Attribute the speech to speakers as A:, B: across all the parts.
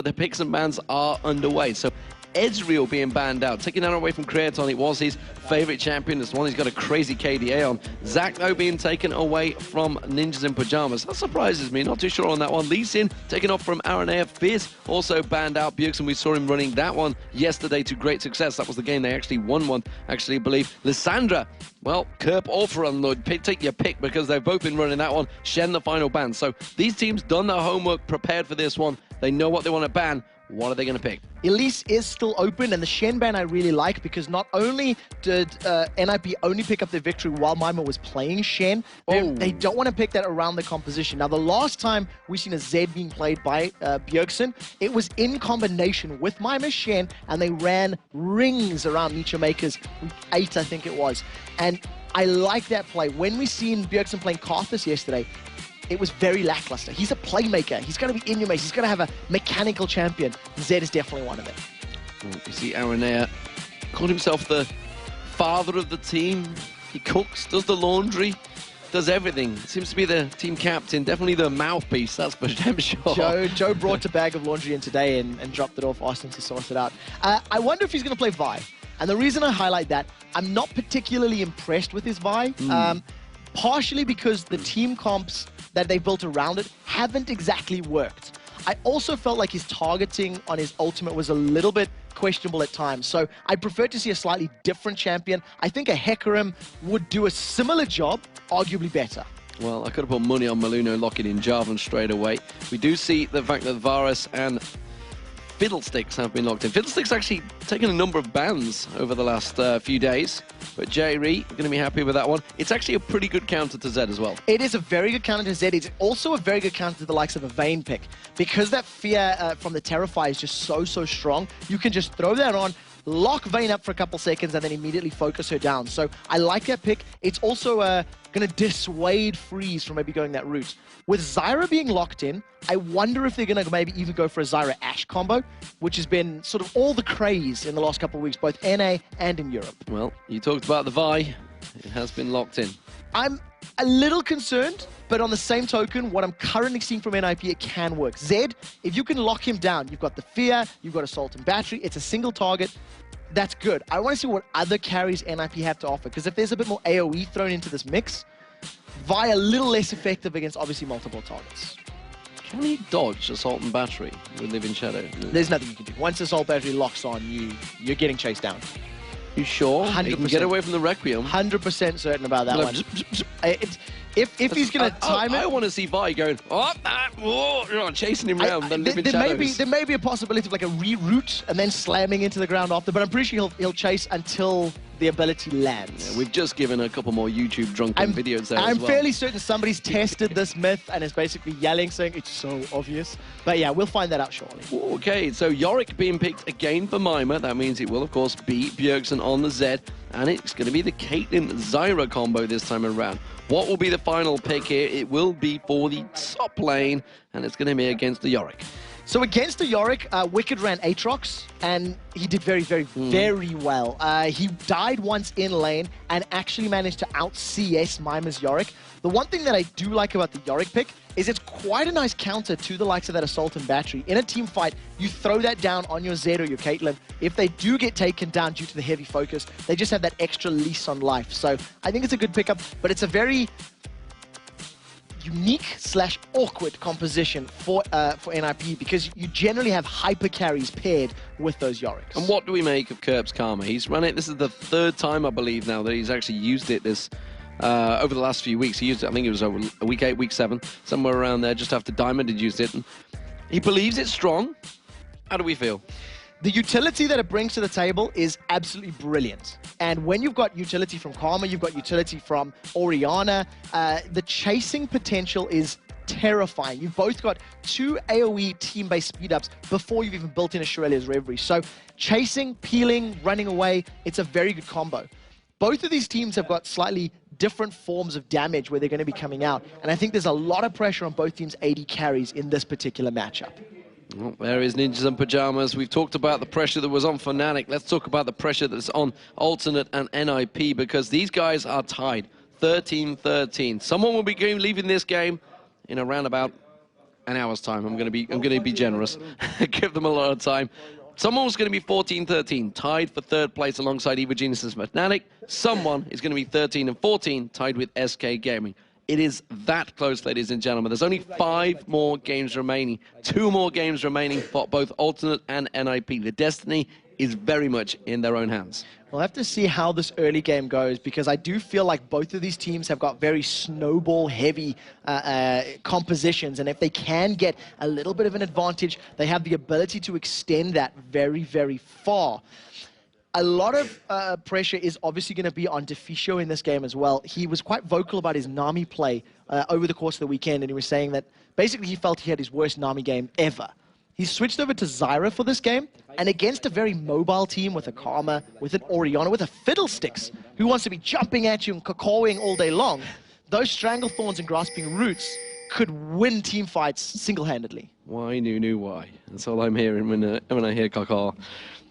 A: The picks and bans are underway. So Ezreal being banned out, taking that away from Creaton. It was his favorite champion. It's one he's got a crazy KDA on. Zac, though, being taken away from Ninjas in Pyjamas. That surprises me. Not too sure on that one. Lee Sin taken off from Aranea. Fizz also banned out. Bjergsen, we saw him running that one yesterday to great success. That was the game they actually won one, actually, I believe. Lissandra, well, Kerp or Unload, take your pick, because they've both been running that one. Shen, the final ban. So these teams done their homework, prepared for this one. They know what they want to ban. What are they going to pick?
B: Elise is still open, and the Shen ban I really like, because not only did NIP only pick up their victory while Mima was playing Shen, they don't want to pick that around the composition. Now, the last time we've seen a Zed being played by Bjergsen, it was in combination with Mima Shen, and they ran rings around Nietzsche Makers, week 8, I think it was. And I like that play. When we seen Bjergsen playing Karthus yesterday, it was very lackluster. He's a playmaker. He's going to be in your mace. He's going to have a mechanical champion. Zed is definitely one of them.
A: Well, you see Aranea called himself the father of the team. He cooks, does the laundry, does everything. Seems to be the team captain, definitely the mouthpiece, that's for damn sure.
B: Joe brought a bag of laundry in today and dropped it off, asked him to sort it out. I wonder if he's going to play Vi. And the reason I highlight that, I'm not particularly impressed with his Vi. Partially because the team comps that they built around it haven't exactly worked. I also felt like his targeting on his ultimate was a little bit questionable at times. So I prefer to see a slightly different champion. I think a Hecarim would do a similar job, arguably better.
A: Well, I could have put money on Maluno locking in Jarvan straight away. We do see the fact that Varus and Fiddlesticks have been locked in. Fiddlesticks actually taken a number of bans over the last few days, but Jerry going to be happy with that one. It's actually a pretty good counter to Zed as well.
B: It is a very good counter to Zed. It's also a very good counter to the likes of a Vayne pick. Because that fear from the Terrify is just so strong, you can just throw that on, lock Vayne up for a couple seconds, and then immediately focus her down. So I like that pick. It's also going to dissuade Freeze from maybe going that route. With Zyra being locked in, I wonder if they're going to maybe even go for a Zyra Ashe combo, which has been sort of all the craze in the last couple of weeks, both NA and in Europe.
A: Well, you talked about the Vi. It has been locked in.
B: I'm a little concerned, but on the same token, what I'm currently seeing from NIP, it can work. Zed, if you can lock him down, you've got the Fear, you've got Assault and Battery, it's a single target. That's good. I want to see what other carries NIP have to offer, because if there's a bit more AoE thrown into this mix, Vi a little less effective against obviously multiple targets.
A: Can he dodge Assault and Battery with Living Shadow?
B: There's nothing you can do. Once Assault Battery locks on, you're getting chased down.
A: You sure?
B: 100%.
A: He can get away from the Requiem.
B: 100% certain about that one. If he's going to time it...
A: I want to see Vi going, chasing him around.
B: There may be a possibility of like a reroute and then slamming into the ground after, but I'm pretty sure he'll chase until the ability lands.
A: Yeah, we've just given a couple more YouTube drunken videos there
B: I'm
A: as well.
B: fairly certain somebody's tested this myth and is basically yelling, saying it's so obvious. But yeah, we'll find that out shortly.
A: Okay, so Yorick being picked again for Mima. That means it will, of course, be Bjergsen on the Zed. And it's going to be the Caitlyn-Zyra combo this time around. What will be the final pick here? It will be for the top lane, and it's going to be against the Yorick.
B: So against the Yorick, Wicked ran Aatrox, and he did very well. He died once in lane and actually managed to out-CS Mima's Yorick. The one thing that I do like about the Yorick pick is it's quite a nice counter to the likes of that Assault and Battery. In a team fight, you throw that down on your Zed or your Caitlyn. If they do get taken down due to the heavy focus, they just have that extra leash on life. So I think it's a good pickup, but it's a very unique/awkward composition for NIP, because you generally have hyper carries paired with those Yoricks.
A: And what do we make of Kerp's Karma? He's run it. This is the third time, I believe, now that he's actually used it over the last few weeks. He used it, I think it was over week 8, week 7, somewhere around there, just after Diamond had used it. And he believes it's strong. How do we feel?
B: The utility that it brings to the table is absolutely brilliant. And when you've got utility from Karma, you've got utility from Orianna, the chasing potential is terrifying. You've both got 2 AoE team-based speed-ups before you've even built in a Shurelya's Reverie. So chasing, peeling, running away, it's a very good combo. Both of these teams have got slightly different forms of damage where they're going to be coming out. And I think there's a lot of pressure on both teams' AD carries in this particular matchup.
A: Well, there is Ninjas in Pyjamas. We've talked about the pressure that was on Fnatic. Let's talk about the pressure that's on Alternate and NIP, because these guys are tied 13-13. Someone will be leaving this game in around about an hour's time. I'm going to be generous. Give them a lot of time. Someone's going to be 14-13, tied for third place alongside Eva Genius and Fnatic. Someone is going to be 13-14, tied with SK Gaming. It is that close, ladies and gentlemen. There's only 5 more games remaining. 2 more games remaining for both Alternate and NIP. The destiny is very much in their own hands.
B: We'll have to see how this early game goes, because I do feel like both of these teams have got very snowball-heavy compositions, and if they can get a little bit of an advantage, they have the ability to extend that very, very far. A lot of pressure is obviously going to be on Deficio in this game as well. He was quite vocal about his Nami play over the course of the weekend, and he was saying that basically he felt he had his worst Nami game ever. He switched over to Zyra for this game, and against a very mobile team with a Karma, with an Orianna, with a Fiddlesticks, who wants to be jumping at you and cacawing all day long, those Stranglethorns and Grasping Roots could win team fights single-handedly.
A: Why, Nunu, why? That's all I'm hearing when I hear cacaw.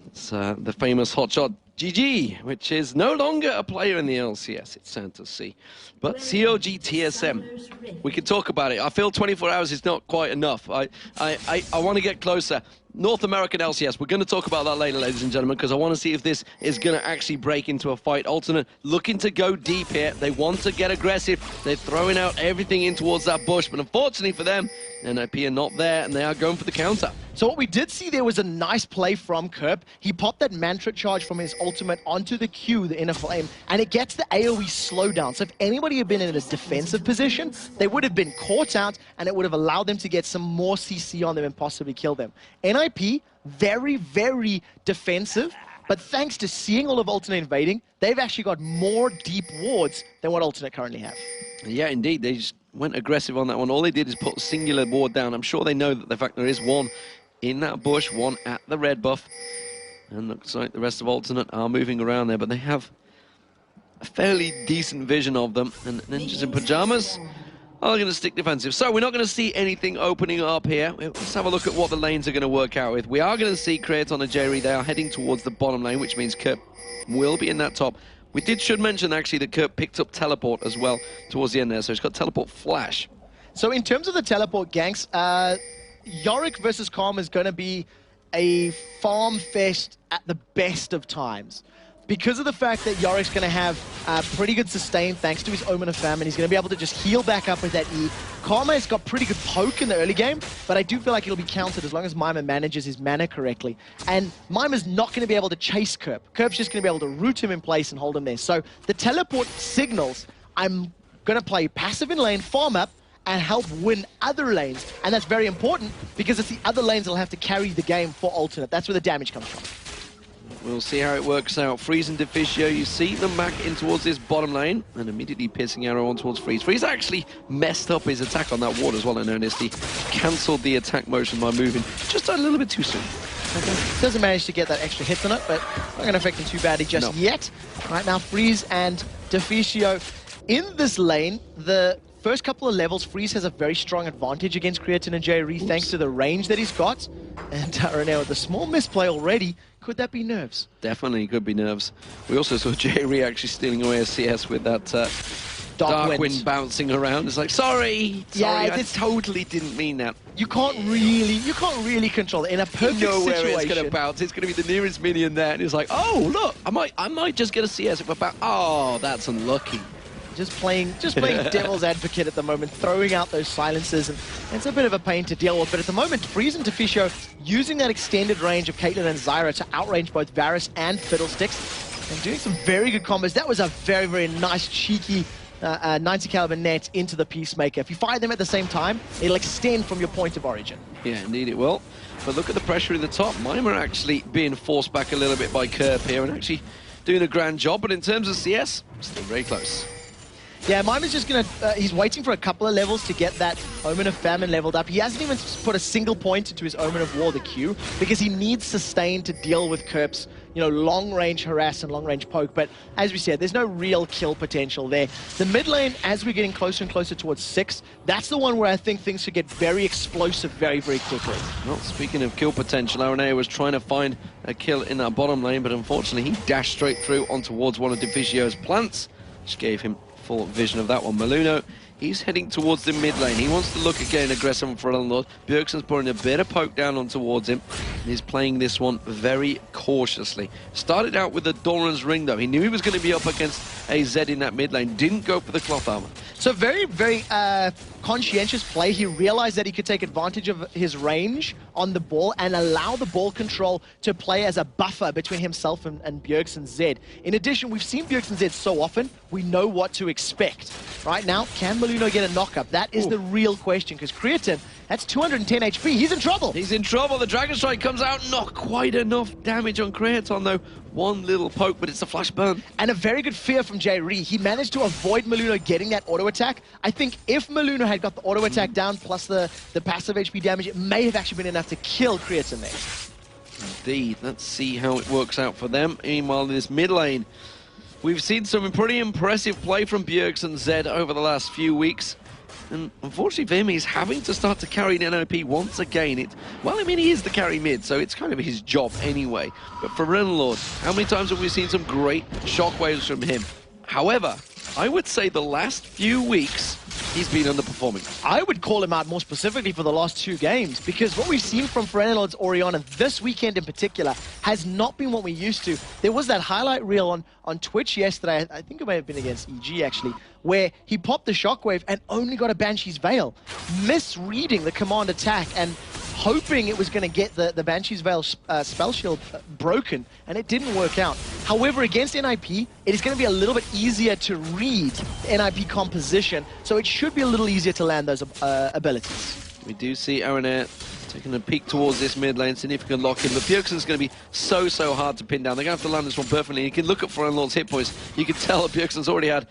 A: It's the famous hotshot GG, which is no longer a player in the LCS. It's sad to see. But COG TSM, we can talk about it. I feel 24 hours is not quite enough. I want to get closer. North American LCS, we're going to talk about that later, ladies and gentlemen, because I want to see if this is going to actually break into a fight. Alternate looking to go deep here. They want to get aggressive. They're throwing out everything in towards that bush, but unfortunately for them, NIP are not there, and they are going for the counter.
B: So what we did see there was a nice play from Kerp. He popped that Mantra charge from his ultimate onto the Q, the Inner Flame, and it gets the AoE slowdown. So if anybody had been in a defensive position, they would have been caught out, and it would have allowed them to get some more CC on them and possibly kill them. NIP, very, very defensive, but thanks to seeing all of Alternate invading, they've actually got more deep wards than what Alternate currently have.
A: Yeah, indeed. They just went aggressive on that one. All they did is put a singular ward down. I'm sure they know that the fact there is one in that bush, one at the red buff. And looks like the rest of Alternate are moving around there, but they have a fairly decent vision of them. And Ninjas in Pyjamas are going to stick defensive. So we're not going to see anything opening up here. Let's have a look at what the lanes are going to work out with. We are going to see Creaton and Jerry. They are heading towards the bottom lane, which means Kurt will be in that top. We should mention actually that Kurt picked up teleport as well towards the end there, so he's got teleport flash.
B: So in terms of the teleport ganks, Yorick versus Karma is going to be a farm fest at the best of times. Because of the fact that Yorick's going to have pretty good sustain thanks to his Omen of Famine, he's going to be able to just heal back up with that E. Karma has got pretty good poke in the early game, but I do feel like it'll be countered as long as Mima manages his mana correctly. And Mima's not going to be able to chase Kerp. Kerp's just going to be able to root him in place and hold him there. So the teleport signals, I'm going to play passive in lane, farm up, and help win other lanes. And that's very important because it's the other lanes that'll have to carry the game for Alternate. That's where the damage comes from.
A: We'll see how it works out. Freeze and Deficio, you see them back in towards this bottom lane, and immediately piercing arrow on towards Freeze. Freeze actually messed up his attack on that ward as well, in earnest. He cancelled the attack motion by moving just a little bit too soon.
B: Okay. Doesn't manage to get that extra hit on it, but not going to affect him too badly just yet. Right now, Freeze and Deficio in this lane. The first couple of levels, Freeze has a very strong advantage against Creatin and Jerry thanks to the range that he's got. And Renee with a small misplay already. Could that be nerves?
A: Definitely could be nerves. We also saw Jerry actually stealing away a CS with that Dark Wind bouncing around. It's like, sorry, I totally didn't mean that.
B: You can't really control it in a perfect situation.
A: Where it's going to bounce. It's going to be the nearest minion there, and it's like, oh look, I might just get a CS if I bounce. Oh, that's unlucky.
B: Just playing devil's advocate at the moment, throwing out those silences, and it's a bit of a pain to deal with. But at the moment, Freeze and Deficio using that extended range of Caitlyn and Zyra to outrange both Varus and Fiddlesticks, and doing some very good combos. That was a very, very nice, cheeky 90 caliber net into the Peacemaker. If you fire them at the same time, it'll extend from your point of origin.
A: Yeah, indeed it will. But look at the pressure in the top. Mima actually being forced back a little bit by Kerp here, and actually doing a grand job. But in terms of CS, still very close.
B: Yeah, Mima's just going to... he's waiting for a couple of levels to get that Omen of Famine leveled up. He hasn't even put a single point into his Omen of War, the Q, because he needs sustain to deal with Kerp's, long-range harass and long-range poke. But as we said, there's no real kill potential there. The mid lane, as we're getting closer and closer towards 6, that's the one where I think things could get very explosive very, very quickly.
A: Well, speaking of kill potential, Aranea was trying to find a kill in that bottom lane, but unfortunately he dashed straight through on towards one of Deficio's plants, which gave him full vision of that one. Maluno He's heading towards the mid lane. He wants to look again aggressive on Lord. Bjergsen's putting a bit of poke down on towards him. He's playing this one very cautiously. Started out with the Doran's Ring, though. He knew he was going to be up against a Zed in that mid lane. Didn't go for the cloth armor.
B: So very, very conscientious play. He realized that he could take advantage of his range on the ball and allow the ball control to play as a buffer between himself and Bjergsen's Zed. In addition, we've seen Bjergsen's Zed so often, we know what to expect. Right now, can Maluno get a knock-up? That is the real question, because Creatine, that's 210 HP. He's in trouble.
A: He's in trouble. The Dragon Strike comes out. Not quite enough damage on Creatine, though. One little poke, but it's a flash burn. And
B: a very good fear from J-Ree. He managed to avoid Maluno getting that auto attack. I think if Maluno had got the auto attack down, plus the passive HP damage, it may have actually been enough to kill Creatine there.
A: Indeed. Let's see how it works out for them. Meanwhile, in this mid lane, we've seen some pretty impressive play from Bjergsen Zed over the last few weeks. And unfortunately for him, he's having to start to carry an NOP once again. Well, I mean, he is the carry mid, so it's kind of his job anyway. But for Lord, how many times have we seen some great shockwaves from him? However, I would say the last few weeks, he's been underperforming.
B: I would call him out more specifically for the last 2 games, because what we've seen from Lord's Orion, and this weekend in particular, has not been what we used to. There was that highlight reel on Twitch yesterday, I think it may have been against EG actually, where he popped the shockwave and only got a Banshee's Veil, misreading the command attack and hoping it was going to get the Banshee's Veil spell shield broken, and it didn't work out. However, against NIP, it is going to be a little bit easier to read the NIP composition, so it should be a little easier to land those abilities.
A: We do see Aaron taking a peek towards this mid lane, significant lock-in, but Bjergsen's going to be so hard to pin down. They're going to have to land this one perfectly. You can look at Lord's hit points. You can tell that Bjergsen's already had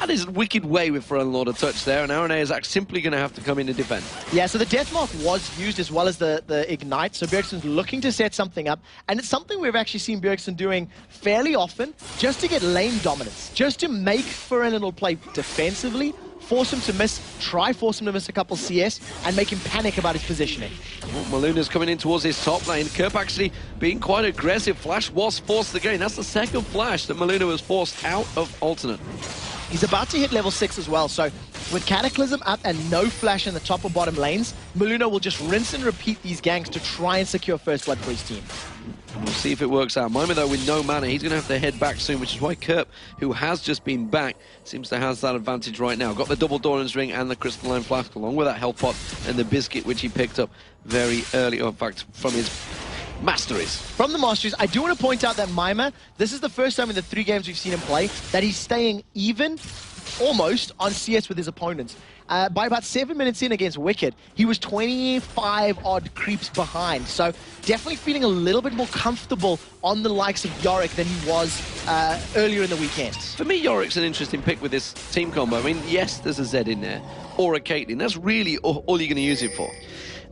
A: his wicked way with Lord a touch there, and Aaron is simply going to have to come in and defend.
B: Yeah, so the Deathmark was used as well as the Ignite, so Bjergsen's looking to set something up, and it's something we've actually seen Bjergsen doing fairly often, just to get lane dominance, just to make Lord play defensively, force him to miss, force him to miss a couple CS, and make him panic about his positioning.
A: Well, Maluna's coming in towards his top lane. Kerp actually being quite aggressive. Flash was forced again. That's the second flash that Maluna was forced out of alternate.
B: He's about to hit level 6 as well, so with Cataclysm up and no flash in the top or bottom lanes, Maluna will just rinse and repeat these ganks to try and secure first blood for his team.
A: And we'll see if it works out. Mima, though, with no mana, he's going to have to head back soon, which is why Kerp, who has just been back, seems to have that advantage right now. Got the double Doran's Ring and the Crystalline Flask, along with that health pot and the biscuit, which he picked up very early, in fact, from his Masteries. From the Masteries, I do want to point out that Mima, this is the first time in the 3 games we've seen him play that he's staying even, almost, on CS with his opponents. By about 7 minutes in against Wicked, he was 25-odd creeps behind. So definitely feeling a little bit more comfortable on the likes of Yorick than he was earlier in the weekend. For me, Yorick's an interesting pick with this team combo. I mean, yes, there's a Zed in there, or a Caitlyn. That's really all you're going to use it for.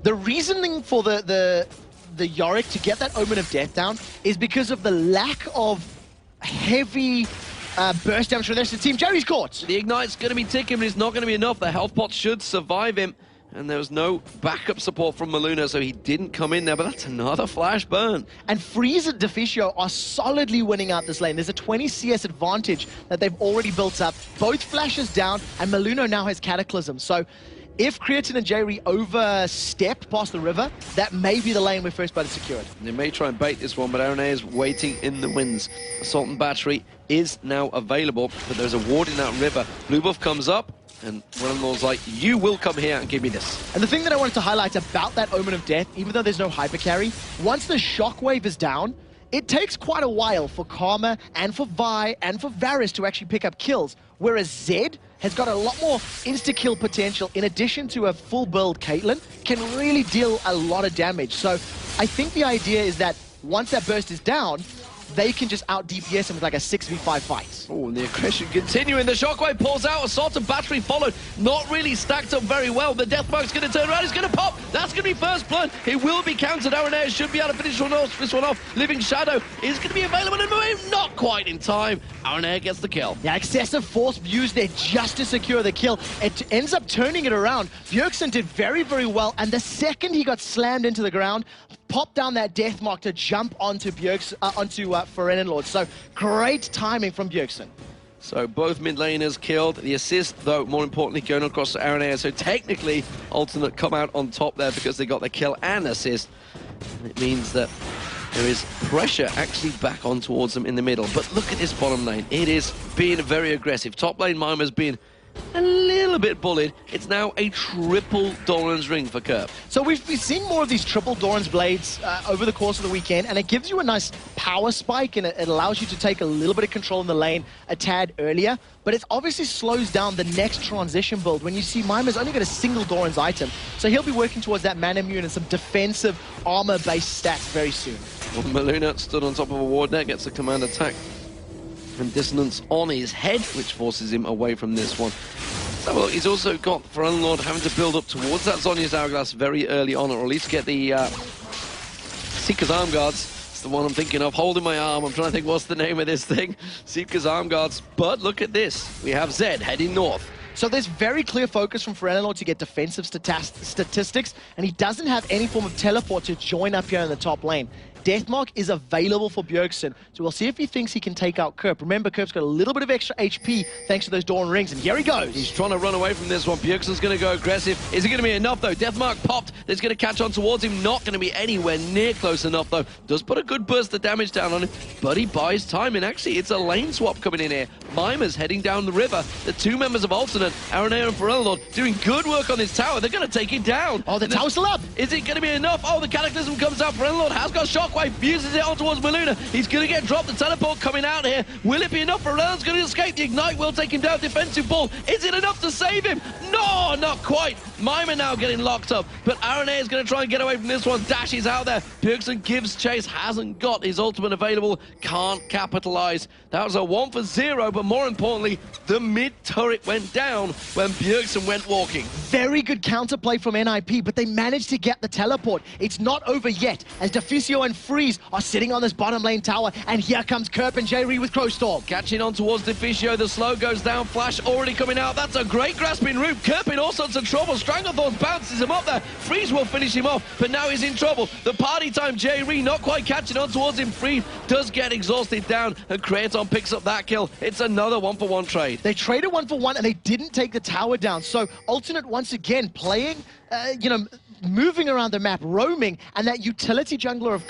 A: The reasoning for the Yorick to get that Omen of Death down is because of the lack of heavy burst damage from the rest of the team. Jerry's caught. The Ignite's going to be ticking, but it's not going to be enough. The health pot should survive him. And there was no backup support from Maluna, so he didn't come in there, but that's another flash burn. And Freeze and Deficio are solidly winning out this lane. There's a 20 CS advantage that they've already built up. Both flashes down, and Maluna now has Cataclysm. So if Creatine and J-Ree overstep past the river, that may be the lane where First Blood is secured. They may try and bait this one, but Arane is waiting in the winds. Assault and Battery is now available, but there's a ward in that river. Blue buff comes up, and Lord's like, you will come here and give me this. And the thing that I wanted to highlight about that Omen of Death, even though there's no hyper carry, once the shockwave is down, it takes quite a while for Karma and for Vi and for Varus to actually pick up kills, whereas Zed has got a lot more insta-kill potential in addition to a full build Caitlyn, can really deal a lot of damage. So I think the idea is that once that burst is down, they can just out-DPS him with like a 6v5 fight. Oh, and the aggression continuing. The shockwave pulls out. Assault and Battery followed. Not really stacked up very well. The Deathmark's going to turn around. He's going to pop. That's going to be first blood. It will be countered. Aranea should be able to finish this one off. Living Shadow is going to be available in move. Not quite in time. Aranea gets the kill. Yeah, excessive force used there just to secure the kill. It ends up turning it around. Bjergsen did very, very well. And the second he got slammed into the ground, popped down that Deathmark to jump onto Lord. So great timing from Bjergsen. So both mid laners killed. The assist, though, more importantly, going across to Aranea. So technically, Alternate come out on top there because they got the kill and assist. And it means that there is pressure actually back on towards them in the middle. But look at this bottom lane. It is being very aggressive. Top lane Mimer's been a little bit bullied. It's now a triple Doran's ring for Kerp.
B: So we've seen more of these triple Doran's blades over the course of the weekend, and it gives you a nice power spike, and it allows you to take a little bit of control in the lane a tad earlier, but it obviously slows down the next transition build when you see Mimer's only got a single Doran's item, so he'll be working towards that mana immune and some defensive armor-based stats very soon.
A: Well, Maluna stood on top of a ward there, gets a command attack and dissonance on his head, which forces him away from this one. So well, he's also got Lord having to build up towards that Zhonya's Hourglass very early on, or at least get the Seeker's Arm Guards. It's the one I'm thinking of, holding my arm. I'm trying to think what's the name of this thing. Seeker's Arm Guards. But look at this. We have Zed heading north.
B: So there's very clear focus from Lord to get defensive statistics, and he doesn't have any form of teleport to join up here in the top lane. Deathmark is available for Bjergsen, so we'll see if he thinks he can take out Kerp. Remember, Kerp's got a little bit of extra HP thanks to those Dawn Rings, and here he goes.
A: He's trying to run away from this one. Bjergsen's going to go aggressive. Is it going to be enough, though? Deathmark popped. That's going to catch on towards him. Not going to be anywhere near close enough, though. Does put a good burst of damage down on him, but he buys time, and actually, it's a lane swap coming in here. Mimer's heading down the river. The two members of Alternate, Aranea and Lord, doing good work on this tower. They're going to take it down.
B: Oh, the tower's still up.
A: Is it going to be enough? Oh, the Cataclysm comes out. Lord has got Shockwave, fuses it on towards Maluna. He's going to get dropped. The teleport coming out here. Will it be enough? Pharrell's going to escape. The Ignite will take him down. Defensive ball. Is it enough to save him? No, not quite. Mimer now getting locked up, but Aranea is going to try and get away from this one. Dash is out there. Bjergsen gives chase. Hasn't got his ultimate available. Can't capitalize. That was a 1 for 0, but more importantly, the mid turret went down when Bjergsen went walking.
B: Very good counterplay from NIP, but they managed to get the teleport. It's not over yet, as Deficio and Freeze are sitting on this bottom lane tower, and here comes Kerp and J-Ree with Crowstorm.
A: Catching on towards Deficio, the slow goes down, Flash already coming out. That's a great grasping root. Kerp in all sorts of trouble. Stranglethorn bounces him up there. Freeze will finish him off, but now he's in trouble. The party time J-Ree not quite catching on towards him. Freeze does get exhausted down, and Creaton picks up that kill. It's another 1-for-1 trade.
B: They traded 1-for-1, and they didn't take the tower down. So Alternate once again playing, moving around the map, roaming, and that utility jungler of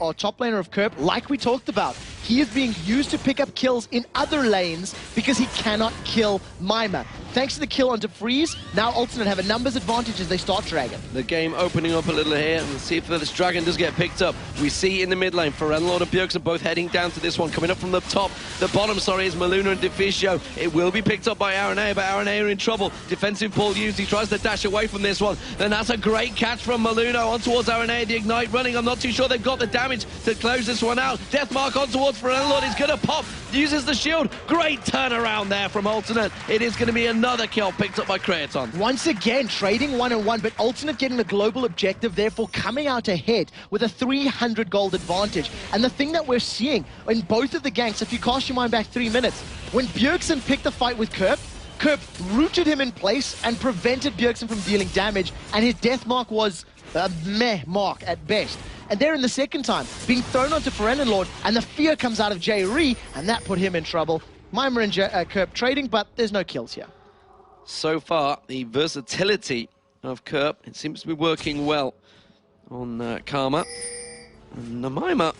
B: or top laner of Kerp, like we talked about, he is being used to pick up kills in other lanes because he cannot kill Mimer. Thanks to the kill onto Freeze, now Alternate have a numbers advantage as they start Dragon.
A: The game opening up a little here, and see if this Dragon does get picked up. We see in the mid lane, Lord and Bjergsen are both heading down to this one. Coming up from the top, the bottom, sorry, is Maluna and Deficio. It will be picked up by Aranea, but Aranea in trouble. Defensive ball used, he tries to dash away from this one. And that's a great catch from Maluna on towards Aranea. The Ignite running, I'm not too sure they've got the damage to close this one out. Deathmark on towards Lord, he's going to pop, uses the shield. Great turnaround there from Alternate. It is going to be another kill picked up by Creaton.
B: Once again, trading 1-on-1, but Alternate getting the global objective, therefore coming out ahead with a 300 gold advantage. And the thing that we're seeing in both of the ganks, if you cast your mind back 3 minutes, when Bjergsen picked the fight with Kerp rooted him in place and prevented Bjergsen from dealing damage, and his death mark was a meh mark at best. And there in the second time, being thrown onto Lord, and the fear comes out of J-Ree, and that put him in trouble. Mimer and Kerp trading, but there's no kills here.
A: So far, the versatility of Kerp, it seems to be working well on Karma. And Mimer,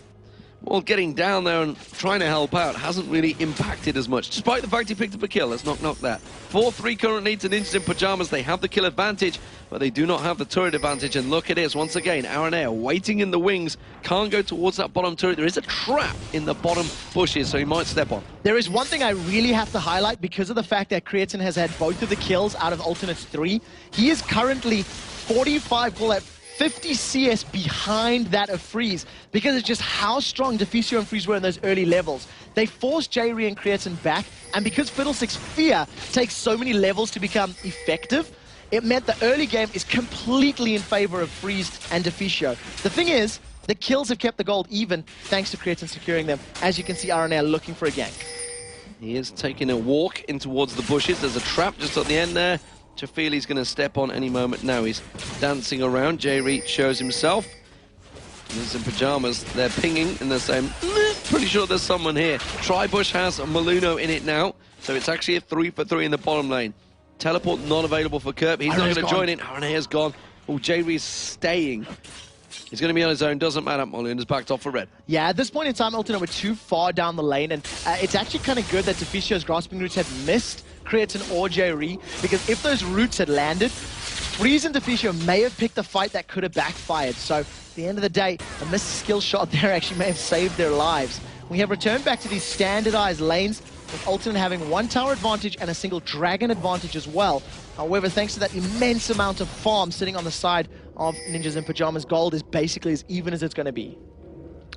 A: well, getting down there and trying to help out hasn't really impacted as much, despite the fact he picked up a kill. Let's knock that. 4-3 currently to Ninjas in Pyjamas. They have the kill advantage, but they do not have the turret advantage. And look at this, once again, Aranea waiting in the wings, can't go towards that bottom turret. There is a trap in the bottom bushes, so he might step on.
B: There is one thing I really have to highlight because of the fact that Creaton has had both of the kills out of Alternate's 3. He is currently 45, call that 50 CS behind that of Freeze because it's just how strong Deficio and Freeze were in those early levels. They forced J-Ree and Creaton back, and because Fiddlestick's fear takes so many levels to become effective, it meant the early game is completely in favor of Freeze and Deficio. The thing is, the kills have kept the gold even thanks to Creaton securing them. As you can see, Aranea looking for a gank.
A: He is taking a walk in towards the bushes. There's a trap just at the end there. Chafili's going to step on any moment now. He's dancing around. J-Ree shows himself. He's in Pyjamas. They're pinging and they're saying, pretty sure there's someone here. Tribush has Maluno in it now. So it's actually a 3-for-3 in the bottom lane. Teleport not available for Kerp. He's not going to join in. RNA's gone. Oh, J-Ree's staying. He's going to be on his own. Doesn't matter. Moluna's backed off for red.
B: Yeah, at this point in time, Alternate were too far down the lane, and it's actually kind of good that Deficio's grasping roots had missed Creatine or J-Ree, because if those roots had landed, Freeze and Deficio may have picked a fight that could have backfired. So at the end of the day, a missed skill shot there actually may have saved their lives. We have returned back to these standardized lanes, with Alternate having one tower advantage and a single dragon advantage as well. However, thanks to that immense amount of farm sitting on the side of Ninjas in Pyjamas, gold is basically as even as it's going to be.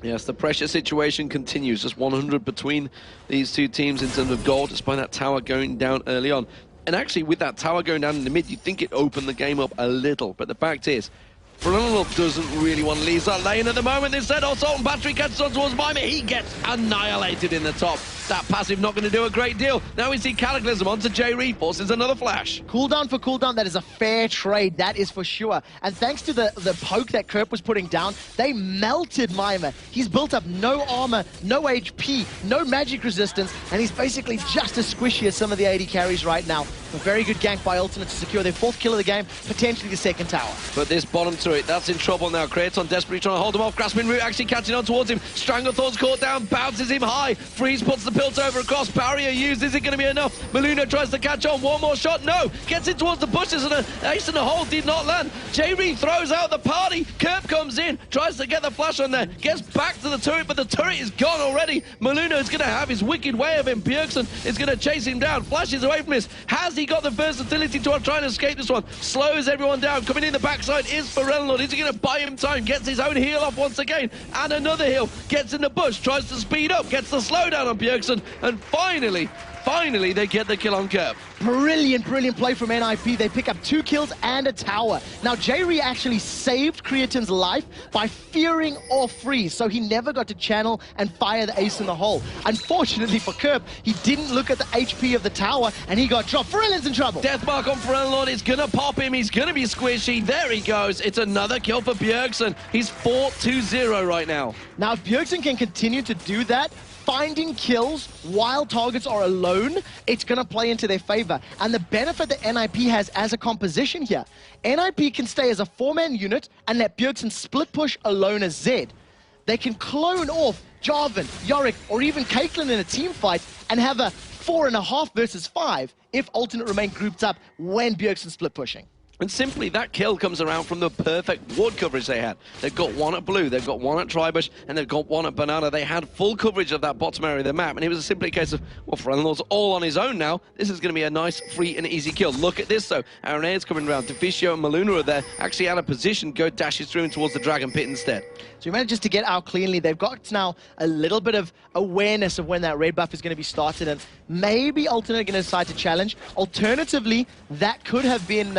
A: Yes, the pressure situation continues. Just 100 between these two teams in terms of gold, despite that tower going down early on. And actually, with that tower going down in the mid, you'd think it opened the game up a little. But the fact is, Fiddlepricks doesn't really want to leave that lane at the moment. Instead, Assault and Battery catches on towards Mime. He gets annihilated in the top. That passive not going to do a great deal. Now we see Cataclysm onto J-Ree, forces another flash.
B: Cooldown for cooldown, that is a fair trade, that is for sure. And thanks to the poke that Kerp was putting down, they melted Mime. He's built up no armor, no HP, no magic resistance, and he's basically just as squishy as some of the AD carries right now. A very good gank by Alternate to secure their 4th kill of the game, potentially the 2nd tower.
A: But this bottom turret, that's in trouble now. Creaton desperately trying to hold him off. Grasping Root actually catching on towards him. Stranglethorn's caught down, bounces him high. Freeze puts the pilt over across. Barrier used. Is it going to be enough? Moluna tries to catch on. One more shot. No. Gets in towards the bushes, and an ace in the hole did not land. J-Ree throws out the party. Kerp comes in, tries to get the flash on there. Gets back to the turret, but the turret is gone already. Moluna is going to have his wicked way of him. Bjergsen is going to chase him down. Flashes away from this. Has he got the versatility to try and escape this one? Slows everyone down. Coming in the backside is Fiddlepricks. Is he going to buy him time? Gets his own heal off once again. And another heal. Gets in the bush. Tries to speed up. Gets the slowdown on Bjergsen. And finally, they get the kill on Kerp.
B: Brilliant play from NIP. They pick up 2 kills and a tower. Now, J-Ree actually saved Creatine's life by fearing off Freeze, so he never got to channel and fire the ace in the hole. Unfortunately for Kerp, he didn't look at the HP of the tower, and he got dropped. Ferelion's in trouble.
A: Deathmark on Ferelon. It's going to pop him. He's going to be squishy. There he goes. It's another kill for Bjergsen. He's 4-2-0 right now.
B: Now, if Bjergsen can continue to do that, finding kills while targets are alone, it's going to play into their favor. And the benefit that NIP has as a composition here, NIP can stay as a 4-man unit and let Bjergsen split push alone as Zed. They can clone off Jarvan, Yorick, or even Caitlyn in a team fight and have a 4.5 versus 5 if Alternate remain grouped up when Bjergsen's split pushing.
A: And simply, that kill comes around from the perfect ward coverage they had. They've got one at blue, they've got one at Tribush, and they've got one at banana. They had full coverage of that bottom area of the map, and it was simply a case of, well, Ferelion's all on his own now. This is going to be a nice, free, and easy kill. Look at this, though. Aronair's coming around. Deficio and Moluna are there, actually out of position. Go dashes through towards the Dragon Pit instead.
B: So you managed to get out cleanly. They've got now a little bit of awareness of when that red buff is going to be started, and maybe Alternate going to decide to challenge. Alternatively, that could have been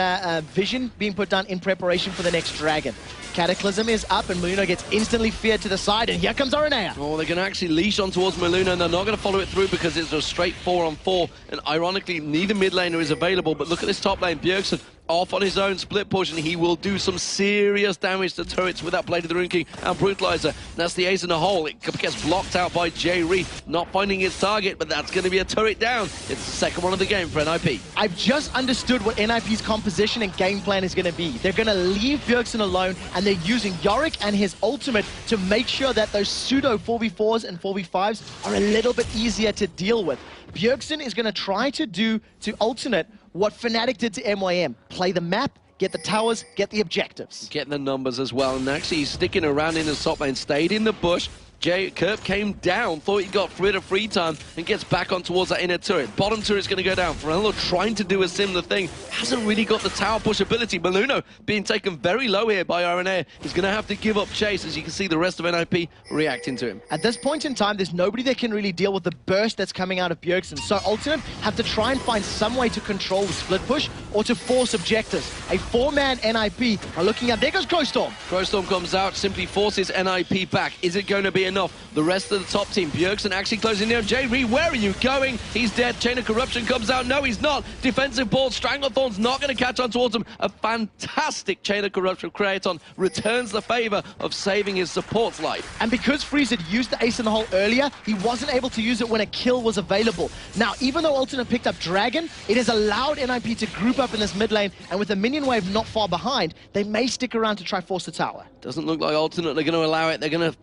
B: vision being put down in preparation for the next dragon. Cataclysm is up, and Moluna gets instantly feared to the side, and here comes Aranea.
A: Oh, they're going to actually leash on towards Moluna, and they're not going to follow it through because it's a straight 4-on-4, and ironically, neither mid laner is available, but look at this top lane. Bjergsen off on his own split push, and he will do some serious damage to turrets with that Blade of the Rune King and Brutalizer. That's the ace in the hole. It gets blocked out by J-Ree, not finding its target, but that's going to be a turret down. It's the second one of the game for NIP.
B: I've just understood what NIP's composition and game plan is going to be. They're going to leave Bjergsen alone, and they're using Yorick and his ultimate to make sure that those pseudo 4v4s and 4v5s are a little bit easier to deal with. Bjergsen is going to try to do to Alternate what Fnatic did to MYM. Play the map, get the towers, get the objectives.
A: Getting the numbers as well, and actually he's sticking around in the top lane, stayed in the bush. Kerp came down, thought he got rid of free time, and gets back on towards that inner turret. Bottom turret's going to go down. Ferelio trying to do a similar thing. Hasn't really got the tower push ability. Moluna being taken very low here by RNA. He's going to have to give up chase, as you can see the rest of NIP reacting to him.
B: At this point in time, there's nobody that can really deal with the burst that's coming out of Bjergsen. So Alternate have to try and find some way to control the split push or to force objectives. A 4-man NIP are looking at. There goes Crowstorm.
A: Crowstorm comes out, simply forces NIP back. Is it going to be enough. The rest of the top team, Bjergsen actually closing down. J-Ree, where are you going? He's dead. Chain of Corruption comes out. No, he's not. Defensive ball. Stranglethorn's not going to catch on towards him. A fantastic Chain of Corruption. Kraton returns the favor of saving his support's life.
B: And because Freeze had used the ace in the hole earlier, he wasn't able to use it when a kill was available. Now, even though Alternate picked up Dragon, it has allowed NIP to group up in this mid lane, and with the minion wave not far behind, they may stick around to try force the tower.
A: Doesn't look like Alternate they're going to allow it. They're going to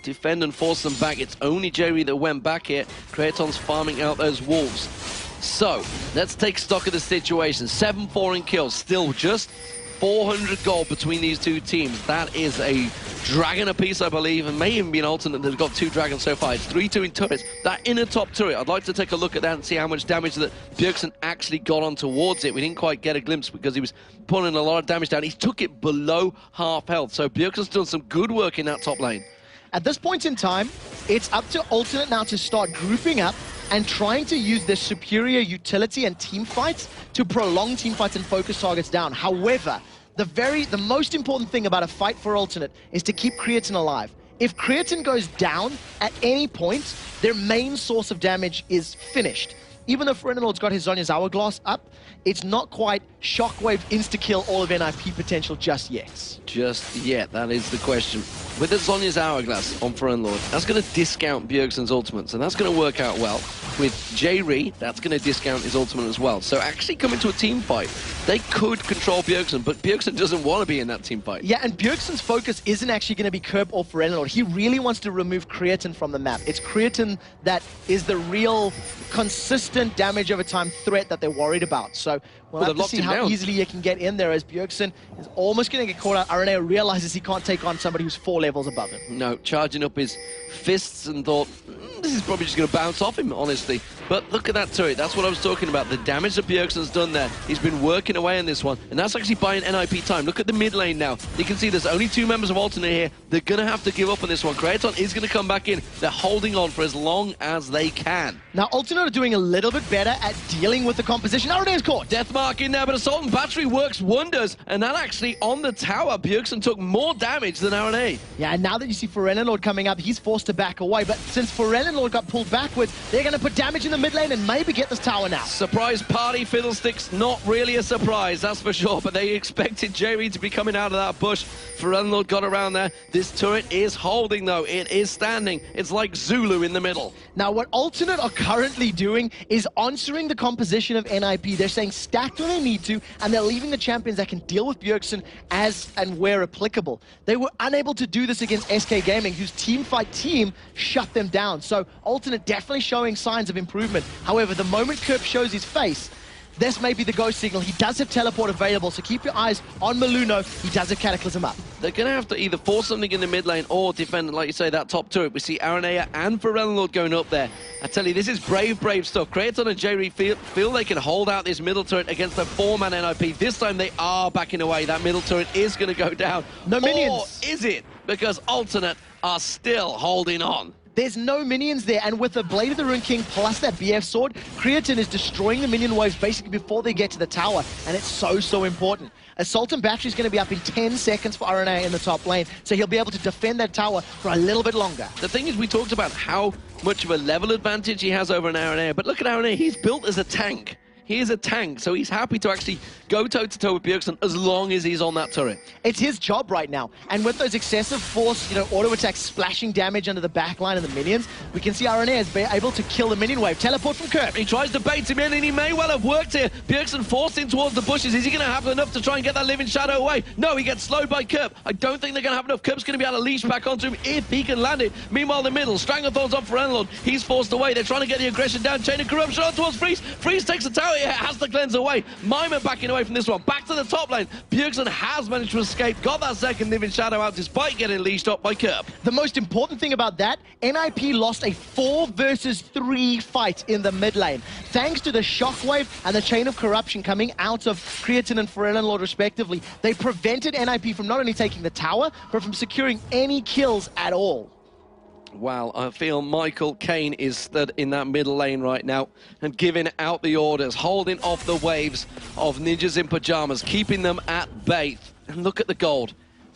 A: defend and force them back. It's only Jerry that went back here. Kraton's farming out those wolves. So, let's take stock of the situation. 7-4 in kills, still just 400 gold between these two teams. That is a dragon apiece, I believe, and may even be an Alternate that's got 2 dragons so far. It's 3-2 in turrets. That inner top turret, I'd like to take a look at that and see how much damage that Bjergsen actually got on towards it. We didn't quite get a glimpse because he was pulling a lot of damage down. He took it below half health, so Bjergsen's done some good work in that top lane.
B: At this point in time, it's up to Alternate now to start grouping up and trying to use their superior utility and team fights to prolong team fights and focus targets down. However, the most important thing about a fight for Alternate is to keep Creatine alive. If Creatine goes down at any point, their main source of damage is finished. Even though Ferenalord's got his Zhonya's Hourglass up, it's not quite Shockwave insta-kill all of NIP potential just yet.
A: Just yet, that is the question. With the Zhonya's Hourglass on Ferenalord, that's going to discount Bjergsen's ultimates, and that's going to work out well. With J-Ree, that's going to discount his ultimate as well. So actually coming to a team fight, they could control Bjergsen, but Bjergsen doesn't want to be in that team fight.
B: Yeah, and Bjergsen's focus isn't actually going to be Curb or Ferenalord. He really wants to remove Creatine from the map. It's Creatine that is the real consistent damage over time threat that they're worried about. So we'll have to see how easily you can get in there, as Bjergsen is almost going to get caught out. Aranea realizes he can't take on somebody who's 4 levels above him.
A: No, charging up his fists and thought, this is probably just going to bounce off him, honestly. But look at that turret. That's what I was talking about. The damage that Bjergsen's done there. He's been working away on this one, and that's actually buying NIP time. Look at the mid lane now. You can see there's only 2 members of Alternate here. They're going to have to give up on this one. Kraton is going to come back in. They're holding on for as long as they can.
B: Now, Alternate are doing a little bit better at dealing with the composition. Arena's caught.
A: Deathmark in there, but Assault and Battery works wonders. And that actually, on the tower, Bjergsen took more damage than Arena.
B: Yeah, and now that you see Ferenalord coming up, he's forced to back away. But since Ferenalord got pulled backwards, they're going to put damage in the mid lane and maybe get this tower now.
A: Surprise party, Fiddlesticks. Not really a surprise, that's for sure. But they expected Jerry to be coming out of that bush. Ferenalord got around there. This turret is holding, though. It is standing. It's like Zulu in the middle.
B: Now, what Alternate are currently doing is answering the composition of NIP. They're saying stacked when they need to, and they're leaving the champions that can deal with Bjergsen as and where applicable. They were unable to do this against SK Gaming, whose teamfight team shut them down. So Alternate definitely showing signs of improvement. However, the moment Kerp shows his face, this may be the go signal. He does have teleport available, so keep your eyes on Maluno. He does have Cataclysm up.
A: They're going to have to either force something in the mid lane or defend, like you say, that top turret. We see Aranea and Ferenalord going up there. I tell you, this is brave, brave stuff. Kraton and J-Ree feel they can hold out this middle turret against the 4-man NIP. This time they are backing away. That middle turret is going to go down.
B: No minions.
A: Or is it? Because Alternate are still holding on.
B: There's no minions there, and with the Blade of the Rune King plus that BF sword, Creatine is destroying the minion waves basically before they get to the tower, and it's so important. Assault and Battery is going to be up in 10 seconds for RNA in the top lane, so he'll be able to defend that tower for a little bit longer.
A: The thing is, we talked about how much of a level advantage he has over an RNA, but look at RNA, he's built as a tank. He is a tank, so he's happy to actually go toe-to-toe with Bjergsen as long as he's on that turret.
B: It's his job right now, and with those excessive force, auto attacks splashing damage under the backline of the minions, we can see RNA is able to kill the minion wave. Teleport from Kerp.
A: He tries to bait him in, and he may well have worked here. Bjergsen forced in towards the bushes. Is he going to have enough to try and get that Living Shadow away? No, he gets slowed by Kerp. I don't think they're going to have enough. Kerp's going to be able to leash back onto him if he can land it. Meanwhile, in the middle, Stranglethorn's on for Ferenalord. He's forced away. They're trying to get the aggression down. Chain of Corruption on towards Freeze. Freeze takes the tower. He has to cleanse away. Mima backing away from this one. Back to the top lane. Bjergsen has managed to escape. Got that second Living Shadow out despite getting leashed up by Kerp.
B: The most important thing about that, NIP lost a 4 versus 3 fight in the mid lane. Thanks to the Shockwave and the Chain of Corruption coming out of Creatine and Ferenalord respectively, they prevented NIP from not only taking the tower, but from securing any kills at all.
A: Wow, I feel Michael Caine is stood in that middle lane right now and giving out the orders, holding off the waves of Ninjas in Pyjamas, keeping them at bay. And look at the gold.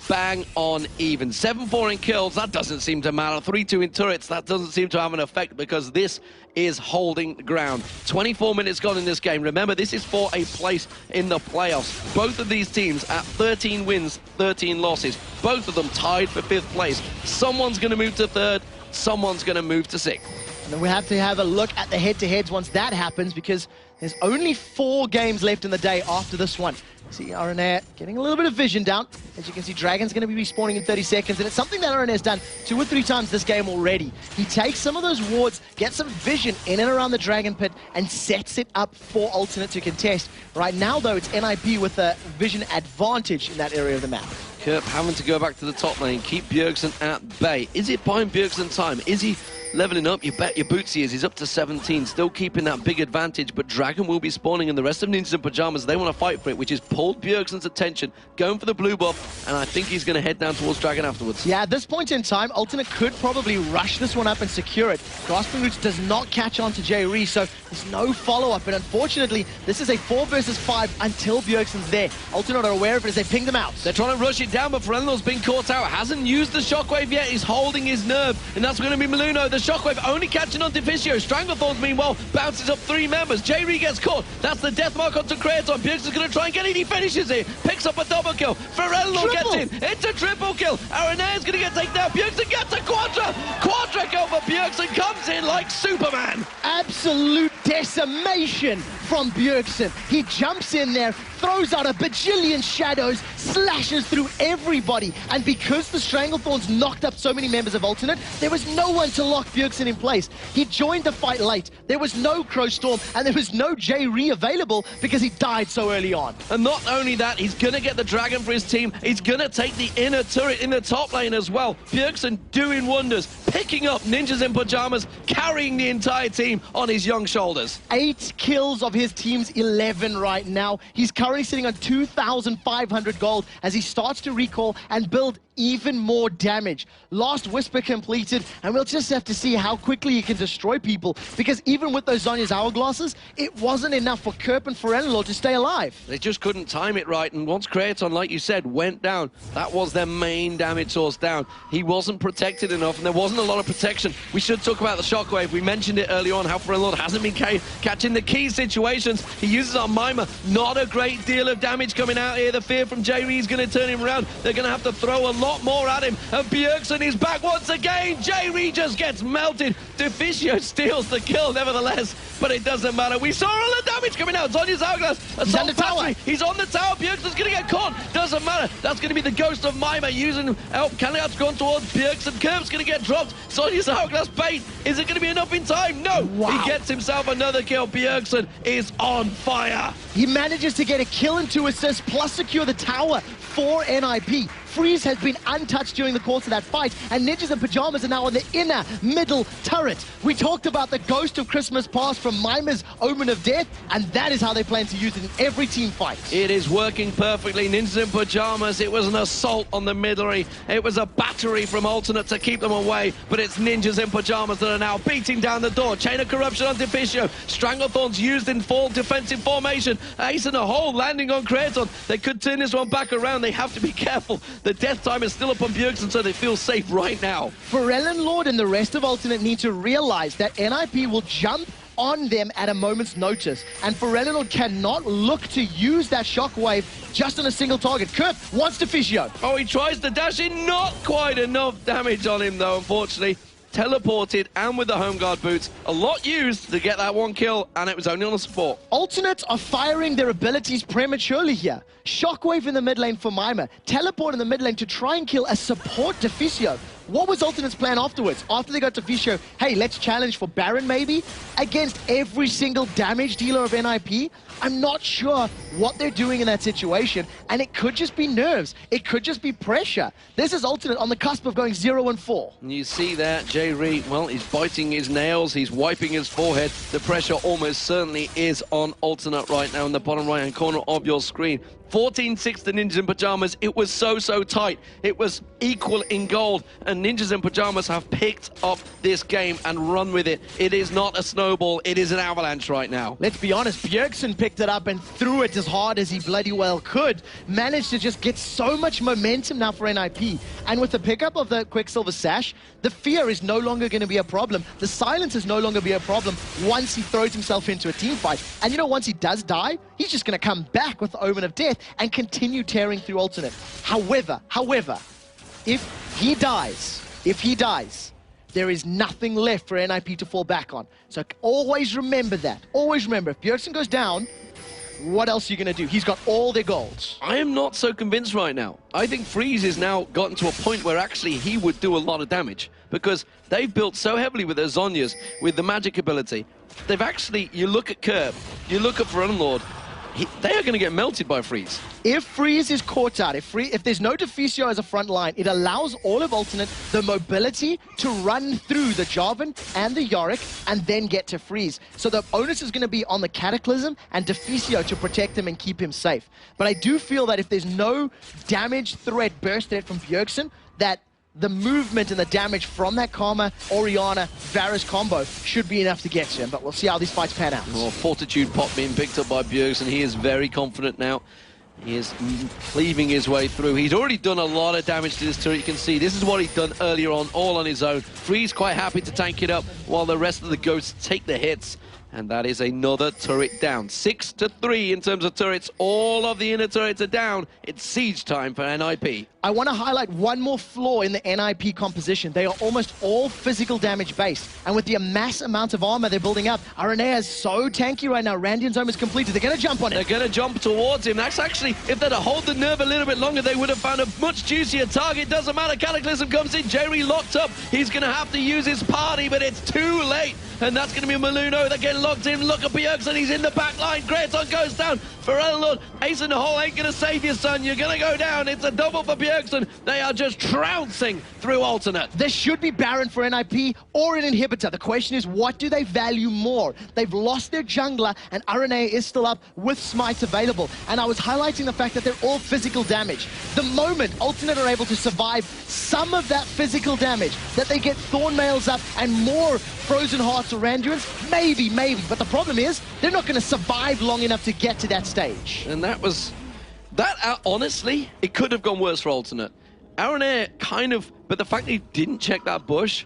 A: bang on even. 7-4 in kills, that doesn't seem to matter. 3-2 in turrets, that doesn't seem to have an effect because this is holding ground. 24 minutes gone in this game. Remember, this is for a place in the playoffs. Both of these teams at 13 wins, 13 losses. Both of them tied for 5th place. Someone's going to move to 3rd, someone's going to move to 6th.
B: And then we have to have a look at the head-to-heads once that happens, because there's only 4 games left in the day after this one. See RNA getting a little bit of vision down. As you can see, Dragon's going to be respawning in 30 seconds, and it's something that RNA has done 2 or 3 times this game already. He takes some of those wards, gets some vision in and around the Dragon Pit, and sets it up for Alternate to contest. Right now, though, it's NIP with a vision advantage in that area of the map.
A: Kerp having to go back to the top lane, keep Bjergsen at bay. Is it buying Bjergsen time? Is he leveling up? You bet your boots he is. He's up to 17, still keeping that big advantage, but Dragon will be spawning, and the rest of Ninjas in Pyjamas, they want to fight for it, which has pulled Bjergsen's attention, going for the blue buff, and I think he's going to head down towards Dragon afterwards.
B: Yeah, at this point in time, Alternate could probably rush this one up and secure it. Grasping Roots does not catch on to J-Ree, so there's no follow-up, and unfortunately, this is a 4 versus 5 until Bjergsen's there. Alternate are aware of it as they ping them out.
A: They're trying to rush it down, but Ferelnor's been caught out. Hasn't used the shockwave yet. He's holding his nerve, and that's going to be Maluno. The shockwave only catching on Deficio. Stranglethorns, meanwhile, bounces up 3 members. J-Ree gets caught. That's the death mark onto Kraton. Bjergsen's going to try and get it. He finishes it. Picks up a double kill. Ferelnor gets in. It's a triple kill. Aranea is going to get taken down. Bjergsen gets a quadra. Quadra kill for Bjergsen. Comes in like Superman.
B: Absolute decimation from Bjergsen. He jumps in there, throws out a bajillion shadows, slashes through everybody, and because the Stranglethorns knocked up so many members of Alternate, there was no one to lock Bjergsen in place. He joined the fight late. There was no Crow Storm, and there was no J-Ree available because he died so early on.
A: And not only that, he's going to get the Dragon for his team. He's going to take the inner turret in the top lane as well. Bjergsen doing wonders, picking up Ninjas in Pyjamas, carrying the entire team on his young shoulders.
B: 8 kills of his team's 11 right now. He's currently sitting on 2,500 gold as he starts to recall and build even more damage. Last Whisper completed, and we'll just have to see how quickly he can destroy people, because even with those Zhonya's hourglasses, it wasn't enough for Kerp and Ferelnor to stay alive.
A: They just couldn't time it right, and once Kraton, like you said, went down, that was their main damage source down. He wasn't protected enough, and there wasn't a lot of protection. We should talk about the shockwave. We mentioned it early on, how Ferelnor hasn't been catching the key situations. He uses our Mimer. Not a great deal of damage coming out here. The fear from J-Ree is going to turn him around. They're going to have to throw a lot more at him, and Bjergsen is back once again. J-Ree just gets melted. Deficio steals the kill nevertheless, but it doesn't matter. We saw all the damage coming out. Zhonya's hourglass.
B: He's on the tower.
A: He's on the tower. Bjergsen's going to get caught. Doesn't matter. That's going to be the ghost of Mimer using help. Kaliat's gone towards Bjergsen. Kerp's going to get dropped. Zhonya's hourglass bait. Is it going to be enough in time? No. Wow. He gets himself another kill. Bjergsen is on fire.
B: He manages to get a kill and 2 assists, plus secure the tower for NIP. Freeze has been untouched during the course of that fight, and Ninjas in Pyjamas are now on the inner middle turret. We talked about the Ghost of Christmas Past from Mimer's Omen of Death, and that is how they plan to use it in every team fight.
A: It is working perfectly. Ninjas in Pyjamas, it was an assault on the middle. It was a battery from Alternate to keep them away, but it's Ninjas in Pyjamas that are now beating down the door. Chain of Corruption on Deficio. Stranglethorns used in full defensive formation. Ace in a hole landing on Kraton. They could turn this one back around. They have to be careful. The death time is still up on Bjergsen, so they feel safe right now.
B: Ferelnor and the rest of Alternate need to realize that NIP will jump on them at a moment's notice, and Ferelnor cannot look to use that shockwave just on a single target. Kerp wants Deficio.
A: Oh, he tries to dash in. Not quite enough damage on him, though, unfortunately. Teleported and with the home guard boots. A lot used to get that 1 kill, and it was only on the support.
B: Alternates are firing their abilities prematurely here. Shockwave in the mid lane for Mimer. Teleport in the mid lane to try and kill a support Deficio. What was Alternate's plan afterwards? After they got Deficio, hey, let's challenge for Baron maybe? Against every single damage dealer of NIP? I'm not sure what they're doing in that situation, and it could just be nerves. It could just be pressure. This is Alternate on the cusp of going 0-4.
A: You see that, J-Ree, well, he's biting his nails, he's wiping his forehead. The pressure almost certainly is on Alternate right now in the bottom right-hand corner of your screen. 14-6 to Ninjas in Pyjamas. It was so tight. It was equal in gold, and Ninjas in Pyjamas have picked up this game and run with it. It is not a snowball, it is an avalanche right now.
B: Let's be honest, Bjergsen picked it up and threw it as hard as he bloody well could. Managed to just get so much momentum now for NIP. And with the pickup of the Quicksilver Sash, the fear is no longer going to be a problem. The silence is no longer be a problem once he throws himself into a team fight. And you know, once he does die, he's just going to come back with the Omen of Death and continue tearing through alternate. However, if he dies, there is nothing left for NIP to fall back on. So always remember that. Always remember, if Bjergsen goes down, what else are you going to do? He's got all their golds.
A: I am not so convinced right now. I think Freeze has now gotten to a point where actually he would do a lot of damage, because they've built so heavily with their Zhonyas, with the magic ability. They've actually, you look at Curb, you look at Frenlord, they are going to get melted by Freeze.
B: If Freeze is caught out, if there's no Deficio as a front line, it allows all of Alternate the mobility to run through the Jarvan and the Yorick and then get to Freeze. So the onus is going to be on the Cataclysm and Deficio to protect him and keep him safe. But I do feel that if there's no damage threat, burst threat from Bjergsen, that the movement and the damage from that Karma, Orianna, Varus combo should be enough to get to him, but we'll see how these fights pan out.
A: Oh, Fortitude Pop being picked up by Bjergsen. He is very confident now. He is cleaving his way through. He's already done a lot of damage to this turret. You can see this is what he'd done earlier on, all on his own. Freeze quite happy to tank it up while the rest of the ghosts take the hits. And that is another turret down. 6-3 in terms of turrets. All of the inner turrets are down. It's siege time for NIP.
B: I want to highlight one more flaw in the NIP composition. They are almost all physical damage based. And with the mass amount of armor they're building up, Aranea is so tanky right now. Randian's home is completed. They're going to jump on it.
A: They're going to jump towards him. That's actually, if they'd hold the nerve a little bit longer, they would have found a much juicier target. Doesn't matter. Cataclysm comes in. Jerry locked up. He's going to have to use his party, but it's too late. And that's going to be Maluno. They're getting locked in. Look at Bjergsen. He's in the back line. Graton goes down. Frenlord, Ace in the hole ain't going to save you, son. You're going to go down. It's a double for Bjergsen. They are just trouncing through alternate.
B: There should be Baron for NIP or an inhibitor. The question is, what do they value more? They've lost their jungler, and Aranea is still up with Smite available. And I was highlighting the fact that they're all physical damage. The moment alternate are able to survive some of that physical damage, that they get Thornmails up and more Frozen Hearts or Randuins, maybe. But the problem is, they're not going to survive long enough to get to that stage.
A: And that was... honestly, it could have gone worse for alternate. Aranea kind of... But the fact that he didn't check that bush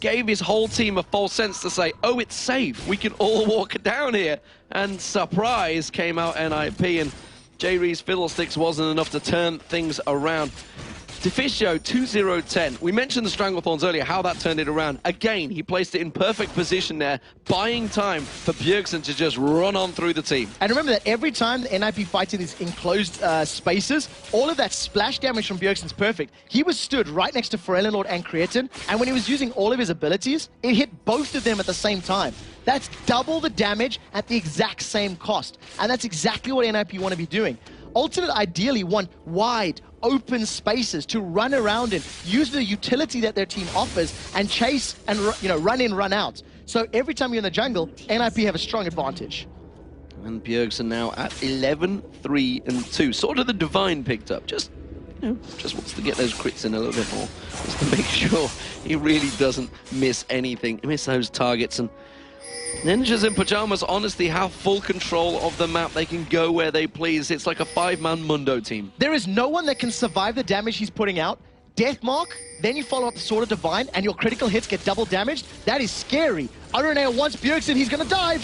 A: gave his whole team a false sense to say, oh, it's safe. We can all walk down here. And surprise came out NIP, and J. Ree's Fiddlesticks wasn't enough to turn things around. Deficio 2-0-10. We mentioned the Stranglethorns earlier, how that turned it around. Again, he placed it in perfect position there, buying time for Bjergsen to just run on through the team.
B: And remember that every time the NIP fights in these enclosed spaces, all of that splash damage from Bjergsen's perfect. He was stood right next to Frenlord and Creatine, and when he was using all of his abilities, it hit both of them at the same time. That's double the damage at the exact same cost. And that's exactly what NIP want to be doing. Alternate ideally want wide, open spaces to run around in, use the utility that their team offers, and chase and run in, run out. So every time you're in the jungle, NIP have a strong advantage.
A: And Bjergsen now at 11-3-2. Sort of the Divine picked up. Just wants to get those crits in a little bit more. Just to make sure he really doesn't miss anything, miss those targets. And Ninjas in Pyjamas honestly have full control of the map. They can go where they please. It's like a 5-man Mundo team.
B: There is no one that can survive the damage he's putting out. Deathmark, then you follow up the Sword of Divine, and your critical hits get double damaged. That is scary. Aranea wants Bjergsen, he's going to dive.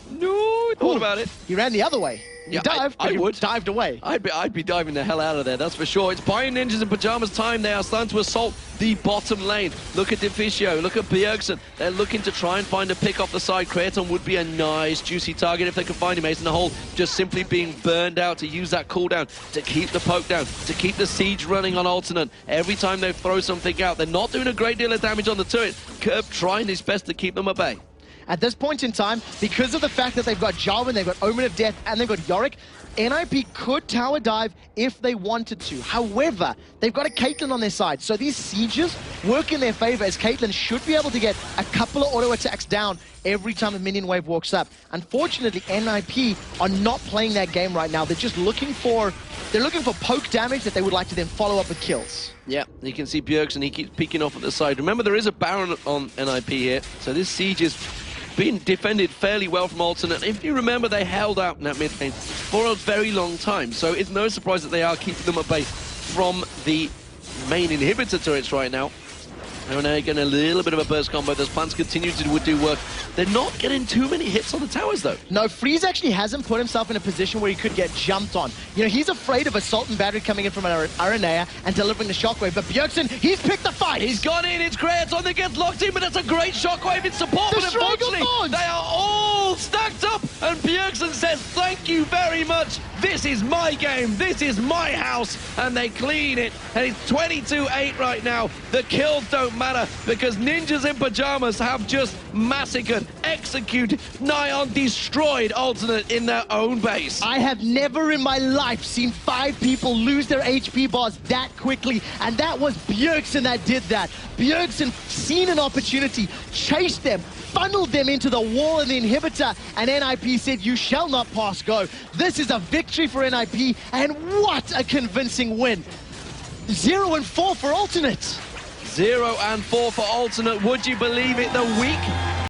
A: No, thought about it.
B: He ran the other way.
A: Yeah,
B: I would. Dived away.
A: I'd be diving the hell out of there, that's for sure. It's Bayern Ninjas in Pyjamas time. They are starting to assault the bottom lane. Look at Deficio, look at Bjergsen. They're looking to try and find a pick off the side. Kraton would be a nice, juicy target if they could find him. Ace in the hole, just simply being burned out to use that cooldown, to keep the poke down, to keep the siege running on alternate. Every time they throw something out, they're not doing a great deal of damage on the turret. Curb trying his best to keep them at bay.
B: At this point in time, because of the fact that they've got Jarvan, they've got Omen of Death, and they've got Yorick, NIP could tower dive if they wanted to. However, they've got a Caitlyn on their side, so these sieges work in their favor, as Caitlyn should be able to get a couple of auto attacks down every time a minion wave walks up. Unfortunately, NIP are not playing that game right now. They're just looking for poke damage that they would like to then follow up with kills.
A: Yeah, you can see Bjergsen, he keeps peeking off at the side. Remember, there is a Baron on NIP here, so this siege is being defended fairly well from Alternate. If you remember, they held out in that mid lane for a very long time, so it's no surprise that they are keeping them at bay from the main inhibitor turrets right now. They're now getting a little bit of a burst combo. Those plants continue to do work. They're not getting too many hits on the towers, though.
B: No, Freeze actually hasn't put himself in a position where he could get jumped on. You know, he's afraid of Assault and Battery coming in from Aranea and delivering the Shockwave, but Bjergsen, he's picked the fight!
A: He's gone in, it's Creaton that gets locked in, but that's a great Shockwave in support. But unfortunately, they are all stacked up, and Bjergsen says, thank you very much. This is my game, this is my house, and they clean it. And it's 22-8 right now. The kills don't matter because Ninjas in Pyjamas have just massacred, executed, nigh on destroyed Alternate in their own base.
B: I have never in my life seen 5 people lose their HP bars that quickly, and that was Bjergsen that did that. Bjergsen seen an opportunity, chased them, funneled them into the wall and the inhibitor, and NIP said, you shall not pass go. This is a victory for NIP, and what a convincing win. 0-4 for Alternate.
A: 0-4 for Alternate. Would you believe it? The week